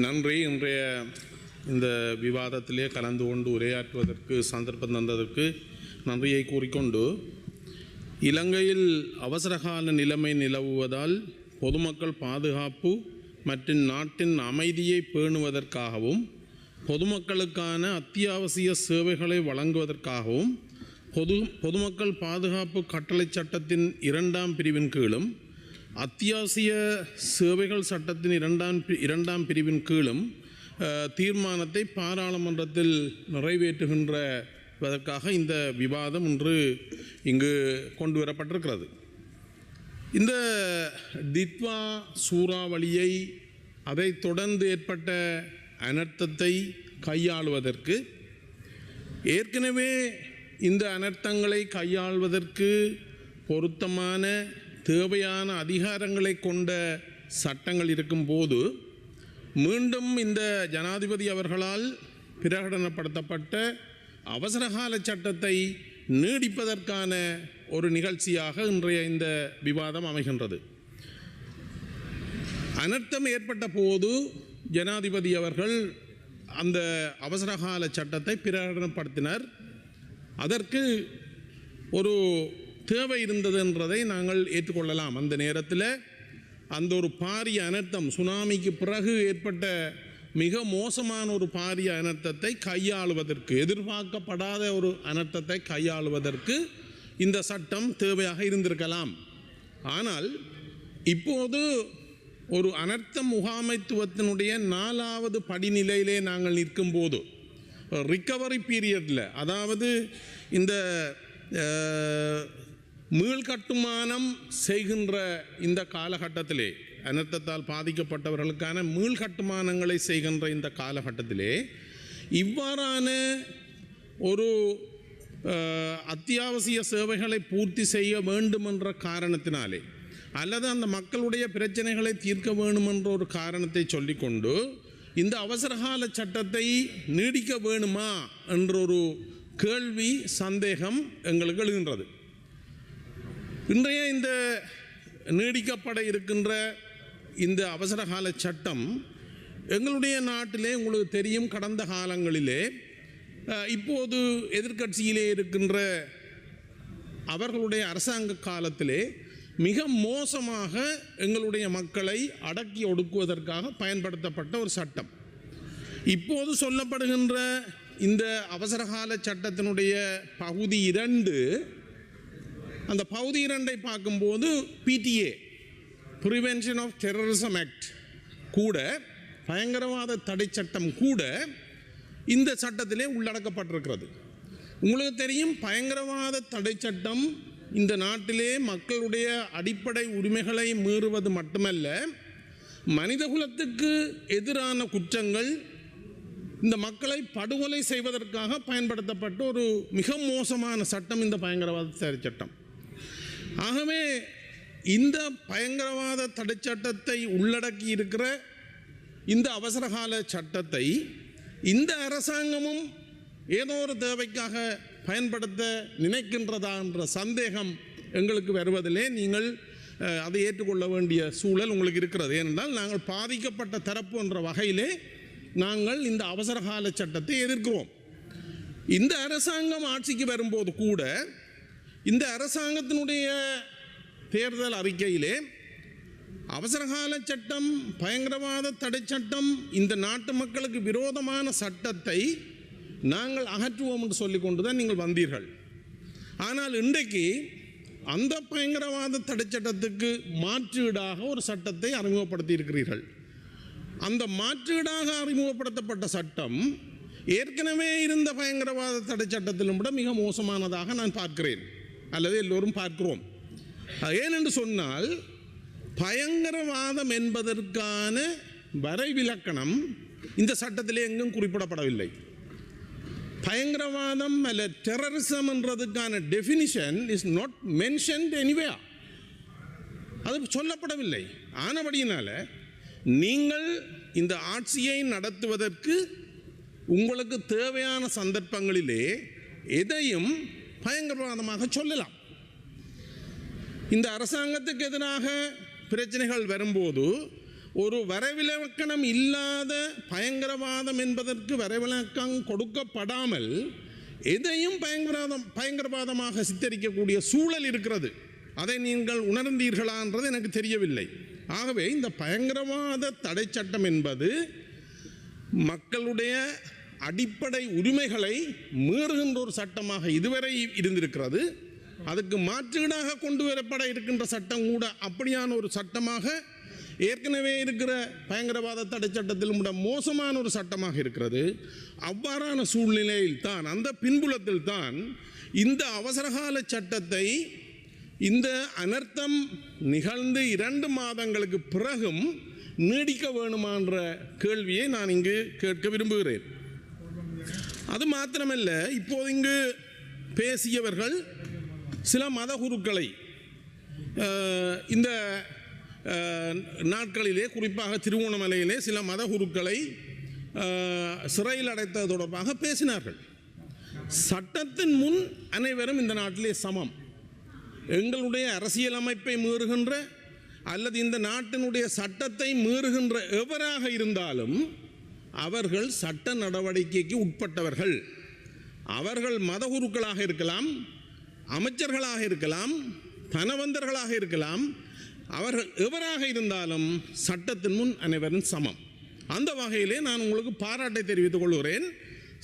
நன்றி. இன்றைய இந்த விவாதத்திலே கலந்து கொண்டு உரையாற்றுவதற்கு சந்தர்ப்பம் தந்ததற்கு நன்றியை கூறிக்கொண்டு, இலங்கையில் அவசரகால நிலைமை நிலவுவதால் பொதுமக்கள் பாதுகாப்பு மற்றும் நாட்டின் அமைதியை பேணுவதற்காகவும் பொதுமக்களுக்கான அத்தியாவசிய சேவைகளை வழங்குவதற்காகவும் பொதுமக்கள் பாதுகாப்பு கட்டளை சட்டத்தின் 2ஆம் பிரிவின் கீழும் அத்தியாவசிய சேவைகள் சட்டத்தின் இரண்டாம் பிரிவின் கீழும் தீர்மானத்தை பாராளுமன்றத்தில் நிறைவேற்றுகின்றதற்காக இந்த விவாதம் இன்று இங்கு கொண்டு வரப்பட்டிருக்கிறது. இந்த தித்வா சூறாவளியை அதைத் தொடர்ந்து ஏற்பட்ட அனர்த்தத்தை கையாளுவதற்கு, ஏற்கனவே இந்த அனர்த்தங்களை கையாள்வதற்கு பொருத்தமான தேவையான அதிகாரங்களை கொண்ட சட்டங்கள் இருக்கும்போது மீண்டும் இந்த ஜனாதிபதி அவர்களால் பிரகடனப்படுத்தப்பட்ட அவசரகால சட்டத்தை நீடிப்பதற்கான ஒரு நிகழ்ச்சியாக இன்றைய இந்த விவாதம் அமைகின்றது. அனர்த்தம் ஏற்பட்ட போது ஜனாதிபதி அவர்கள் அந்த அவசரகால சட்டத்தை பிரகடனப்படுத்தினர். அதற்கு ஒரு தேவை இருந்தது என்றதை நாங்கள் ஏற்றுக்கொள்ளலாம். அந்த நேரத்தில் அந்த ஒரு பாரிய அனர்த்தம், சுனாமிக்கு பிறகு ஏற்பட்ட மிக மோசமான ஒரு பாரிய அனர்த்தத்தை கையாளுவதற்கு, எதிர்பார்க்கப்படாத ஒரு அனர்த்தத்தை கையாளுவதற்கு இந்த சட்டம் தேவையாக இருந்திருக்கலாம். ஆனால் இப்போது ஒரு அனர்த்த முகாமைத்துவத்தினுடைய 4வது படிநிலையிலே நாங்கள் நிற்கும்போது, ரிக்கவரி பீரியடில், அதாவது இந்த மீள்கட்டுமானம் செய்கின்ற இந்த காலகட்டத்திலே, அனர்த்தத்தால் பாதிக்கப்பட்டவர்களுக்கான மீள்கட்டுமானங்களை செய்கின்ற இந்த காலகட்டத்திலே இவ்வாறான ஒரு அத்தியாவசிய சேவைகளை பூர்த்தி செய்ய வேண்டும் என்ற காரணத்தினாலே, அல்லது அந்த மக்களுடைய பிரச்சனைகளை தீர்க்க வேண்டும் என்ற ஒரு காரணத்தை சொல்லிக்கொண்டு இந்த அவசரகால சட்டத்தை நீடிக்க வேணுமா என்ற ஒரு கேள்வி, சந்தேகம் எங்களுக்கு எழுகின்றது. இன்றைய இந்த நீடிக்கப்பட இருக்கின்ற இந்த அவசரகால சட்டம் எங்களுடைய நாட்டிலே உங்களுக்கு தெரியும், கடந்த காலங்களிலே இப்போது எதிர்க்கட்சியிலே இருக்கின்ற அவர்களுடைய அரசாங்க காலத்திலே மிக மோசமாக எங்களுடைய மக்களை அடக்கி ஒடுக்குவதற்காக பயன்படுத்தப்பட்ட ஒரு சட்டம். இப்போது சொல்லப்படுகின்ற இந்த அவசரகால சட்டத்தினுடைய பகுதி 2, அந்த பகுதி 2ஐ பார்க்கும்போது PTA, prevention of terrorism act கூட, பயங்கரவாத தடை சட்டம் கூட இந்த சட்டத்திலே உள்ளடக்கப்பட்டிருக்கிறது. உங்களுக்கு தெரியும், பயங்கரவாத தடை சட்டம் இந்த நாட்டிலே மக்களுடைய அடிப்படை உரிமைகளை மீறுவது மட்டுமல்ல, மனிதகுலத்துக்கு எதிரான குற்றங்கள், இந்த மக்களை படுகொலை செய்வதற்காக பயன்படுத்தப்பட்ட ஒரு மிக மோசமான சட்டம் இந்த பயங்கரவாத தடை சட்டம். ஆகவே இந்த பயங்கரவாத தடை சட்டத்தை உள்ளடக்கி இருக்கிற இந்த அவசரகால சட்டத்தை இந்த அரசாங்கமும் ஏதோ ஒரு தேவைக்காக பயன்படுத்த நினைக்கின்றதா என்ற சந்தேகம் எங்களுக்கு வருவதிலே நீங்கள் அதை ஏற்றுக்கொள்ள வேண்டிய சூழல் உங்களுக்கு இருக்கிறது. ஏனென்றால் நாங்கள் பாதிக்கப்பட்ட தரப்பு என்ற வகையிலே நாங்கள் இந்த அவசரகால சட்டத்தை எதிர்க்கிறோம். இந்த அரசாங்கம் ஆட்சிக்கு வரும்போது கூட இந்த அரசாங்கத்தினுடைய தேர்தல் அறிக்கையிலே அவசரகால சட்டம், பயங்கரவாத தடை சட்டம், இந்த நாட்டு மக்களுக்கு விரோதமான சட்டத்தை நாங்கள் அகற்றுவோம் என்று சொல்லிக்கொண்டு தான் நீங்கள் வந்தீர்கள். ஆனால் இன்றைக்கு அந்த பயங்கரவாத தடை சட்டத்துக்கு மாற்றீடாக ஒரு சட்டத்தை அறிமுகப்படுத்தி இருக்கிறீர்கள். அந்த மாற்றீடாக அறிமுகப்படுத்தப்பட்ட சட்டம் ஏற்கனவே இருந்த பயங்கரவாத தடை சட்டத்திலும் கூட மிக மோசமானதாக நான் பார்க்கிறேன், அல்லது எல்லோரும் பார்க்கிறோம். ஏனென்று சொன்னால், பயங்கரவாதம் என்பதற்கான வரைவிலக்கணம் இந்த சட்டத்திலே எங்கும் குறிப்பிடப்படவில்லை. பயங்கரவாதம் அல்ல டெரரிசம் என்றதுக்கான definition is not mentioned anywhere. அது சொல்லப்படவில்லை. ஆனபடியினால நீங்கள் இந்த ஆட்சியை நடத்துவதற்கு உங்களுக்கு தேவையான சந்தர்ப்பங்களிலே எதையும் பயங்கரவாதமாக சொல்லலாம். இந்த அரசாங்கத்துக்கு எதிராக பிரச்சனைகள் வரும்போது ஒரு வரைவிலக்கணம் இல்லாத பயங்கரவாதம் என்பதற்கு வரைவிலக்கம் கொடுக்கப்படாமல் எதையும் பயங்கரவாதமாக சித்தரிக்கக்கூடிய சூழல் இருக்கிறது. அதை நீங்கள் உணர்ந்தீர்களான்றது எனக்கு தெரியவில்லை. ஆகவே இந்த பயங்கரவாத தடை சட்டம் என்பது மக்களுடைய அடிப்படை உரிமைகளை மீறுகின்ற ஒரு சட்டமாக இதுவரை இருந்திருக்கிறது. அதுக்கு மாற்றீடாக கொண்டு வரப்பட இருக்கின்ற சட்டம் கூட அப்படியான ஒரு சட்டமாக ஏற்கனவே இருக்கிற பயங்கரவாத தடை சட்டத்தில் கூட மோசமான ஒரு சட்டமாக இருக்கிறது. அவ்வாறான சூழ்நிலையில் தான், அந்த பின்புலத்தில் தான் இந்த அவசரகால சட்டத்தை இந்த அனர்த்தம் நிகழ்ந்து 2 மாதங்களுக்கு பிறகும் நீடிக்க வேணுமான்ற கேள்வியை நான் இங்கு கேட்க விரும்புகிறேன். அது மாத்திரமல்ல, இப்போது இங்கு பேசியவர்கள் சில மதகுருக்களை இந்த நாட்களிலே, குறிப்பாக திருவோணமலையிலே சில மதகுருக்களை சிறையில் அடைத்தது தொடர்பாக பேசினார்கள். சட்டத்தின் முன் அனைவரும் இந்த நாட்டிலே சமம். எங்களுடைய அரசியலமைப்பை மீறுகின்ற அல்லது இந்த நாட்டினுடைய சட்டத்தை மீறுகின்ற எவராக இருந்தாலும் அவர்கள் சட்ட நடவடிக்கைக்கு உட்பட்டவர்கள். அவர்கள் மதகுருக்களாக இருக்கலாம், அமைச்சர்களாக இருக்கலாம், தனவந்தர்களாக இருக்கலாம். அவர்கள் எவராக இருந்தாலும் சட்டத்தின் முன் அனைவரும் சமம். அந்த வகையிலே நான் உங்களுக்கு பாராட்டை தெரிவித்துக் கொள்கிறேன்.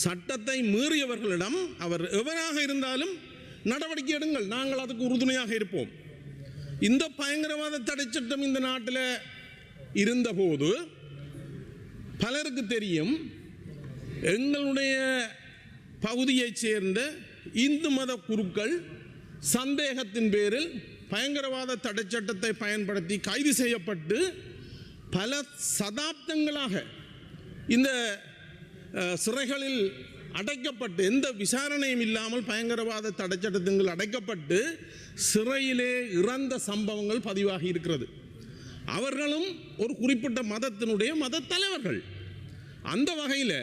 சட்டத்தை மீறியவர்களிடம் அவர் எவராக இருந்தாலும் நடவடிக்கை எடுங்கள், நாங்கள் அதுக்கு உறுதுணையாக இருப்போம். இந்த பயங்கரவாத தடை சட்டம் இந்த நாட்டில் இருந்தபோது பலருக்கு தெரியும், எங்களுடைய பகுதியைச் சேர்ந்த இந்து மத குருக்கள் சந்தேகத்தின் பேரில் பயங்கரவாத தடை சட்டத்தை பயன்படுத்தி கைது செய்யப்பட்டு பல சதாப்தங்களாக இந்த சிறைகளில் அடைக்கப்பட்டு, எந்த விசாரணையும் இல்லாமல் பயங்கரவாத தடை சட்டத்தில் அடைக்கப்பட்டு சிறையிலே இறந்த சம்பவங்கள் பதிவாகி இருக்கிறது. அவர்களும் ஒரு குறிப்பிட்ட மதத்தினுடைய மத தலைவர்கள். அந்த வகையில்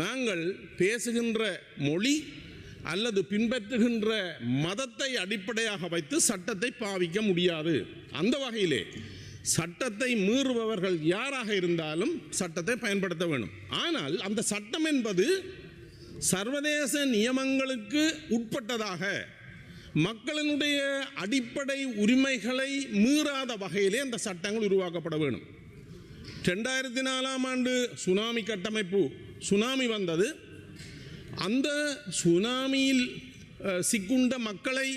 நாங்கள் பேசுகின்ற மொழி அல்லது பின்பற்றுகின்ற மதத்தை அடிப்படையாக வைத்து சட்டத்தை பாவிக்க முடியாது. அந்த வகையிலே சட்டத்தை மீறுபவர்கள் யாராக இருந்தாலும் சட்டத்தை பயன்படுத்த வேண்டும். ஆனால் அந்த சட்டம் என்பது சர்வதேச நியமங்களுக்கு உட்பட்டதாக, மக்களினுடைய அடிப்படை உரிமைகளை மீறாத வகையிலே அந்த சட்டங்கள் உருவாக்கப்பட வேண்டும். 2004ஆம் ஆண்டு சுனாமி கட்டமைப்பு, சுனாமி வந்தது. அந்த சுனாமியில் சிக்குண்ட மக்களை,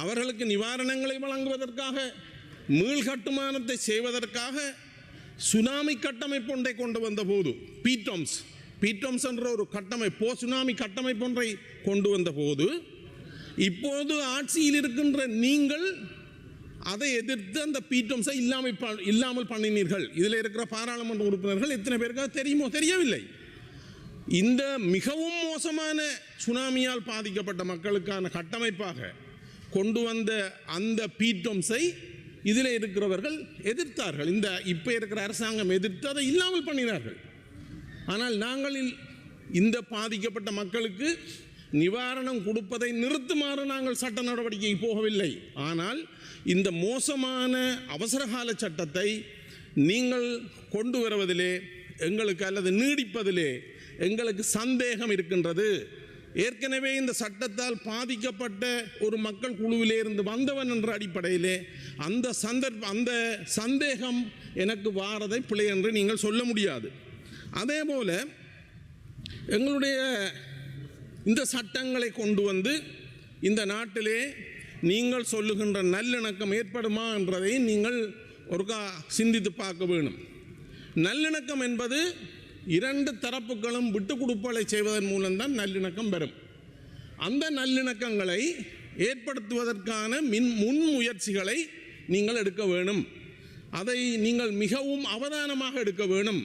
அவர்களுக்கு நிவாரணங்களை வழங்குவதற்காக, மீள்கட்டுமானத்தை செய்வதற்காக சுனாமி கட்டமைப்பு ஒன்றை கொண்டு வந்த போது, பீட்டோம்ஸ் என்ற ஒரு கட்டமைப்பு, சுனாமி கட்டமைப்பு ஒன்றை கொண்டு வந்த போது, இப்போது ஆட்சியில் இருக்கின்ற நீங்கள் அதை எதிர்த்து அந்த பீட்டோம்ஸை இல்லாமல் பண்ணினீர்கள். இதில் இருக்கிற பாராளுமன்ற உறுப்பினர்கள் எத்தனை பேருக்கு தெரியுமோ தெரியவில்லை. இந்த மிகவும் மோசமான சுனாமியால் பாதிக்கப்பட்ட மக்களுக்கான கட்டமைப்பாக கொண்டு வந்த அந்த பீட்டோம்ஸை இதில் இருக்கிறவர்கள் எதிர்த்தார்கள். இந்த இப்போ இருக்கிற அரசாங்கம் எதிர்த்து அதை இல்லாமல் பண்ணினார்கள். ஆனால் நாங்கள் இந்த பாதிக்கப்பட்ட மக்களுக்கு நிவாரணம் கொடுப்பதை நிறுத்துமாறு நாங்கள் சட்ட நடவடிக்கைக்கு போகவில்லை. ஆனால் இந்த மோசமான அவசரகால சட்டத்தை நீங்கள் கொண்டு வருவதிலே எங்களுக்கு, அல்லது நீடிப்பதிலே எங்களுக்கு சந்தேகம் இருக்கின்றது. ஏற்கனவே இந்த சட்டத்தால் பாதிக்கப்பட்ட ஒரு மக்கள் குழுவிலே இருந்து வந்தவன் என்ற அடிப்படையிலே அந்த சந்தேகம் எனக்கு வாரதை பிழை என்று நீங்கள் சொல்ல முடியாது. அதே போல எங்களுடைய இந்த சட்டங்களை கொண்டு வந்து இந்த நாட்டிலே நீங்கள் சொல்லுகின்ற நல்லிணக்கம் ஏற்படுமா என்றதை நீங்கள் ஒருக்கா சிந்தித்து பார்க்க வேணும். நல்லிணக்கம் என்பது 2 தரப்புகளும் விட்டு கொடுப்பலை செய்வதன் மூலம்தான் நல்லிணக்கம் பெறும். அந்த நல்லிணக்கங்களை ஏற்படுத்துவதற்கான முன்முயற்சிகளை நீங்கள் எடுக்க வேணும். அதை நீங்கள் மிகவும் அவதானமாக எடுக்க வேணும்.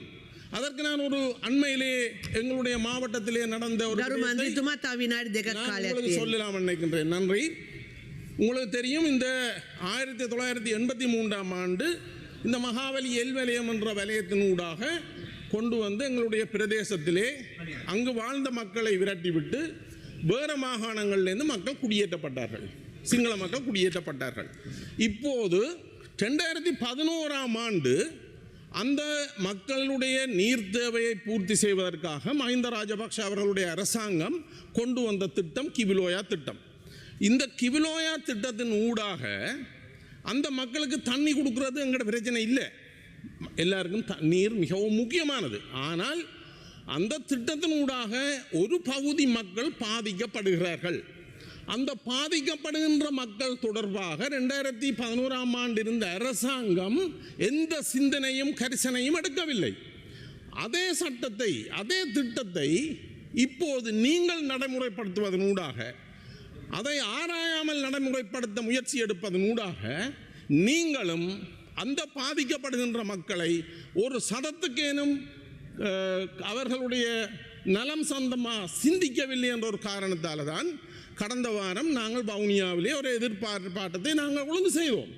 அதற்கு நான் ஒரு அண்மையிலே எங்களுடைய மாவட்டத்திலே நடந்த ஒரு சொல்லலாம் நினைக்கின்றேன். நன்றி. உங்களுக்கு தெரியும், இந்த 1983ஆம் ஆண்டு இந்த மகாவலி எல்வலயம் என்ற வலயத்தினூடாக கொண்டு வந்து எங்களுடைய பிரதேசத்திலே அங்கு வாழ்ந்த மக்களை விரட்டிவிட்டு வேறு மாகாணங்களிலிருந்து மக்கள் குடியேற்றப்பட்டார்கள், சிங்கள மக்கள் குடியேற்றப்பட்டார்கள். இப்போது 2011ஆம் ஆண்டு அந்த மக்களுடைய நீர் தேவையை பூர்த்தி செய்வதற்காக மஹிந்த ராஜபக்ஷ அவர்களுடைய அரசாங்கம் கொண்டு வந்த திட்டம் கிவிலோயா திட்டம். இந்த கிவிலோயா திட்டத்தின் ஊடாக அந்த மக்களுக்கு தண்ணி கொடுக்கறது எங்களோட பிரச்சனை இல்லை. எல்லாருக்கும் நீர் மிகவும் முக்கியமானது. ஆனால் அந்த திட்டத்தின் ஊடாக ஒரு பகுதி மக்கள் பாதிக்கப்படுகிறார்கள். அந்த பாதிக்கப்படுகின்ற மக்கள் தொடர்பாக 2011ஆம் ஆண்டு இருந்த அரசாங்கம் எந்த சிந்தனையும் கரிசனையும் எடுக்கவில்லை. அதே சட்டத்தை, அதே திட்டத்தை இப்போது நீங்கள் நடைமுறைப்படுத்துவதனூடாக, அதை ஆராயாமல் நடைமுறைப்படுத்த முயற்சி எடுப்பதனூடாக நீங்களும் அந்த பாதிக்கப்படுகின்ற மக்களை ஒரு சதத்துக்கேனும் அவர்களுடைய நலம் சொந்தமாக சிந்திக்கவில்லை என்ற ஒரு காரணத்தால் தான் கடந்த வாரம் நாங்கள் வவுனியாவிலே ஒரு எதிர்பார்ப்பாட்டத்தை நாங்கள் ஒழுங்கு செய்தோம்.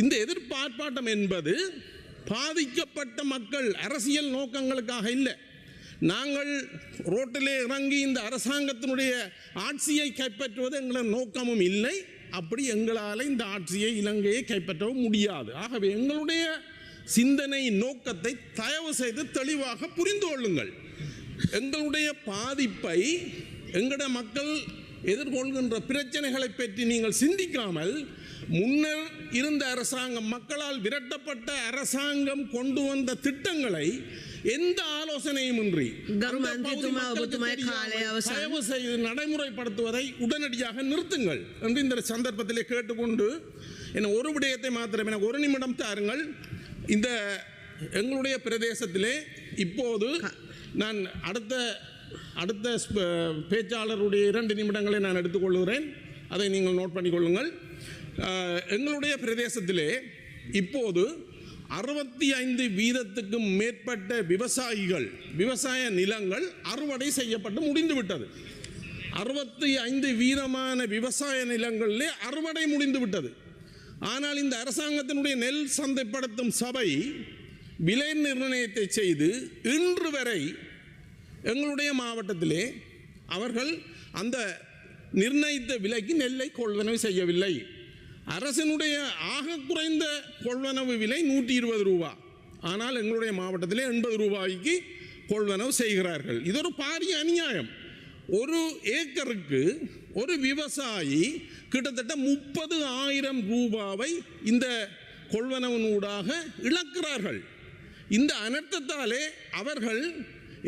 இந்த எதிர்பார்ப்பாட்டம் என்பது பாதிக்கப்பட்ட மக்கள் அரசியல் நோக்கங்களுக்காக இல்லை. நாங்கள் ரோட்டிலே இறங்கி இந்த அரசாங்கத்தினுடைய ஆட்சியை கைப்பற்றுவது எங்களது நோக்கமும் இல்லை. அப்படி எங்களால் இந்த ஆட்சியை, இலங்கையை கைப்பற்றவும் முடியாது. ஆகவே எங்களுடைய சிந்தனை நோக்கத்தை தயவு செய்து தெளிவாக புரிந்து கொள்ளுங்கள். எங்களுடைய பாதிப்பை, எங்களுடைய மக்கள் எதிர்கொள்கின்ற பிரச்சனைகளை பற்றி நீங்கள் சிந்திக்காமல் முன்னர் இருந்த அரசாங்கம், மக்களால் விரட்டப்பட்ட அரசாங்கம் கொண்டு வந்த திட்டங்களை எந்த ஆலோசனையும் இன்றி தயவு செய்து நடைமுறைப்படுத்துவதை உடனடியாக நிறுத்துங்கள் என்று இந்த சந்தர்ப்பத்திலே கேட்டுக்கொண்டு, என்ன ஒரு விடயத்தை மாத்திரம் எனக்கு ஒரு நிமிடம் தாருங்கள். இந்த எங்களுடைய பிரதேசத்திலே இப்போது நான் அடுத்த பேச்சாளருடைய 2 நிமிடங்களை நான் எடுத்துக்கொள்கிறேன். அதை நீங்கள் நோட் பண்ணிக்கொள்ளுங்கள். எங்களுடைய பிரதேசத்திலே இப்போது 65% மேற்பட்ட விவசாய நிலங்கள் அறுவடை செய்யப்பட்டு முடிந்துவிட்டது. 65% விவசாய நிலங்களிலே அறுவடை முடிந்துவிட்டது. ஆனால் இந்த அரசாங்கத்தினுடைய நெல் சந்தைப்படுத்தும் சபை விலை நிர்ணயத்தை செய்து இன்று வரை எங்களுடைய மாவட்டத்திலே அவர்கள் அந்த நிர்ணயித்த விலைக்கு நெல்லை கொள்வனவு செய்யவில்லை. அரசினுடைய ஆக குறைந்த கொள்வனவு விலை 120 ரூபா. ஆனால் எங்களுடைய மாவட்டத்திலே 80 ரூபாய்க்கு கொள்வனவு செய்கிறார்கள். இது ஒரு பாரிய அநியாயம். ஒரு ஏக்கருக்கு ஒரு விவசாயி கிட்டத்தட்ட 30,000 ரூபாவை இந்த கொள்வனவினூடாக இழக்கிறார்கள். இந்த அனர்த்தத்தாலே அவர்கள்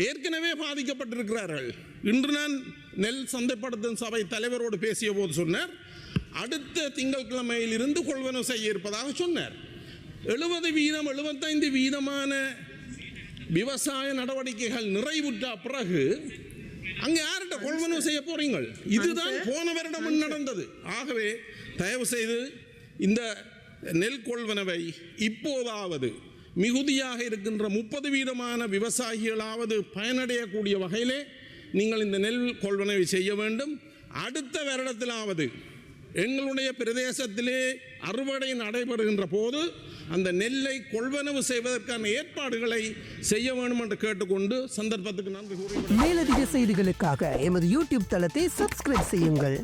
ஏற்கனவே பாதிக்கப்பட்டிருக்கிறார்கள். இன்று நான் நெல் சந்தைப்படுத்தும் சபை தலைவரோடு பேசிய போது சொன்னார், அடுத்த திங்கட்கிழமையிலிருந்து கொள்வனவு செய்ய இருப்பதாக சொன்னார். 75% விவசாய நடவடிக்கைகள் நிறைவுற்ற பிறகு அங்கே யார்கிட்ட கொள்வனவு செய்ய போறீங்கள்? இதுதான் போன வருடம் நடந்தது. ஆகவே தயவு செய்து இந்த நெல் கொள்வனவை இப்போதாவது மிகுதியாக இருக்கின்ற 30% விவசாயிகளாவது பயனடையக்கூடிய வகையிலே நீங்கள் இந்த நெல் கொள்வனவை செய்ய வேண்டும். அடுத்த வருடத்திலாவது எங்களுடைய பிரதேசத்திலே அறுவடை நடைபெறுகின்ற போது அந்த நெல்லை கொள்வனவு செய்வதற்கான ஏற்பாடுகளை செய்ய வேண்டும் என்று கேட்டுக்கொண்டு சந்தர்ப்பத்துக்கு நன்றி கூறுகிறேன். மேலதிக செய்திகளுக்காக எமது யூடியூப் தளத்தை சப்ஸ்கிரைப் செய்யுங்கள்.